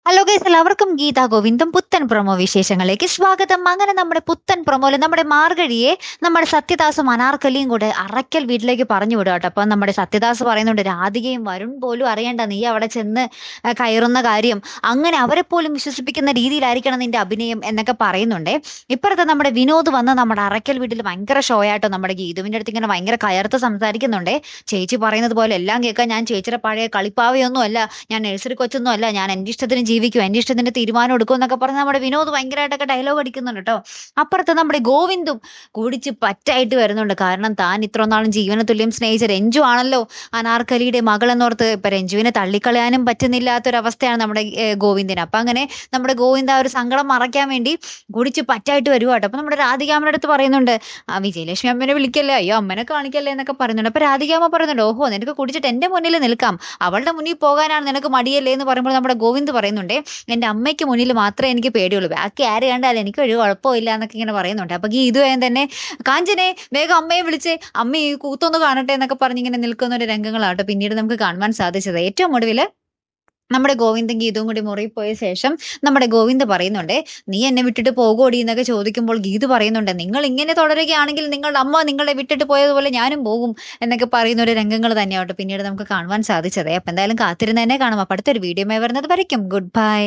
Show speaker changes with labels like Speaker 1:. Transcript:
Speaker 1: Hello guys, എല്ലാവർക്കും ഗീതാ ഗോവിന്ദം പുത്തൻ promo വിശേഷങ്ങളിലേക്ക് സ്വാഗതം. അങ്ങനെ നമ്മുടെ പുത്തൻ പ്രൊമോയില് നമ്മുടെ മാർഗഴിയെ നമ്മുടെ സത്യദാസും അനാർക്കലിയും കൂടെ അറയ്ക്കൽ വീട്ടിലേക്ക് പറഞ്ഞു വിടുക കേട്ടോ. അപ്പൊ നമ്മുടെ സത്യദാസ് പറയുന്നുണ്ട്, രാധികയും വരുൺ പോലും അറിയണ്ട നീ അവിടെ ചെന്ന് കയറുന്ന കാര്യം, അങ്ങനെ അവരെ പോലും വിശ്വസിപ്പിക്കുന്ന രീതിയിലായിരിക്കണം നിന്റെ അഭിനയം എന്നൊക്കെ പറയുന്നുണ്ട്. ഇപ്പുറത്തെ നമ്മുടെ വിനോദ് വന്ന് നമ്മുടെ അറയ്ക്കൽ വീട്ടിൽ ഭയങ്കര ഷോ ആയിട്ടോ നമ്മുടെ ഗീതുവിന്റെ അടുത്ത് ഇങ്ങനെ ഭയങ്കര കയർത്ത് സംസാരിക്കുന്നുണ്ട്. ചേച്ചി പറയുന്നത് പോലെ എല്ലാം കേൾക്കാൻ ഞാൻ ചേച്ചിയുടെ പഴയ കളിപ്പാവയൊന്നും അല്ല, ഞാൻ നഴ്സറി കൊച്ചൊന്നും അല്ല, ഞാൻ എൻ്റെ ഇഷ്ടത്തിന് ജീവിക്കും, എൻ്റെ ഇഷ്ടത്തിന്റെ തീരുമാനം എടുക്കും എന്നൊക്കെ പറഞ്ഞ് നമ്മുടെ വിനോദ് ഭയങ്കരമായിട്ടൊക്കെ ഡയലോഗ് അടിക്കുന്നുണ്ട് കേട്ടോ. അപ്പുറത്ത് നമ്മുടെ ഗോവിന്ദും കുടിച്ച് പറ്റായിട്ട് വരുന്നുണ്ട്. കാരണം താൻ ഇത്ര നാളും ജീവന തുല്യം സ്നേഹിച്ച രഞ്ജു ആണല്ലോ അനാർക്കലിയുടെ മകൾ എന്നോർത്ത് ഇപ്പൊ രഞ്ജുവിനെ തള്ളിക്കളയാനും പറ്റുന്നില്ലാത്തൊരവസ്ഥയാണ് നമ്മുടെ ഗോവിന്ദിന്. അപ്പൊ അങ്ങനെ നമ്മുടെ ഗോവിന്ദ് ആ ഒരു സങ്കടം മറയ്ക്കാൻ വേണ്ടി കുടിച്ച് പറ്റായിട്ട് വരുക കേട്ടോ. അപ്പൊ നമ്മുടെ രാധികാമ്മയുടെ അടുത്ത് പറയുന്നുണ്ട്, ആ വിജയലക്ഷ്മി അമ്മനെ വിളിക്കല്ലേ, അയ്യോ അമ്മനെ കാണിക്കല്ലേ എന്നൊക്കെ പറയുന്നുണ്ട്. അപ്പൊ രാധികാമ്മ പറയുന്നുണ്ട്, ഓഹോ നിനക്ക് കുടിച്ചിട്ട് എന്റെ മുന്നിൽ നിൽക്കാം, അവളുടെ മുന്നിൽ പോകാനാണ് നിനക്ക് മടിയല്ലേ എന്ന് പറയുമ്പോൾ നമ്മുടെ ഗോവിന്ദ് പറയുന്നുണ്ട്, എൻ്റെ അമ്മയ്ക്ക് മുന്നിൽ മാത്രമേ എനിക്ക് പേടിയുള്ളൂ, ബാക്കി ആര് കണ്ടാലും എനിക്ക് ഒരു കുഴപ്പമില്ല എന്നൊക്കെ ഇങ്ങനെ പറയുന്നുണ്ട്. അപ്പൊ ഈ ഇതുവരെ തന്നെ കാഞ്ചനെ വേഗം അമ്മയെ വിളിച്ച് അമ്മ ഈ കൂത്തൊന്ന് കാണട്ടെ എന്നൊക്കെ പറഞ്ഞ് ഇങ്ങനെ നിൽക്കുന്ന ഒരു രംഗങ്ങളാട്ടോ പിന്നീട് നമുക്ക് കാണുവാൻ സാധിച്ചത്. ഏറ്റവും ഒടുവില് നമ്മുടെ ഗോവിന്ദും ഗീതുവും കൂടി മുറിയിൽ പോയ ശേഷം നമ്മുടെ ഗോവിന്ദ് പറയുന്നുണ്ട്, നീ എന്നെ വിട്ടിട്ട് പോകോടി എന്നൊക്കെ ചോദിക്കുമ്പോൾ ഗീതു പറയുന്നുണ്ട്, നിങ്ങൾ ഇങ്ങനെ തുടരുകയാണെങ്കിൽ നിങ്ങളുടെ അമ്മ നിങ്ങളെ വിട്ടിട്ട് പോയതുപോലെ ഞാനും പോകും എന്നൊക്കെ പറയുന്ന ഒരു രംഗങ്ങൾ തന്നെയാവട്ടെ പിന്നീട് നമുക്ക് കാണുവാൻ സാധിച്ചത്. അപ്പൊ എന്തായാലും കാത്തിരുന്ന് തന്നെ കാണാം. അപ്പൊ അടുത്തൊരു വീഡിയോ വരുന്നത് വരയ്ക്കും. Good bye.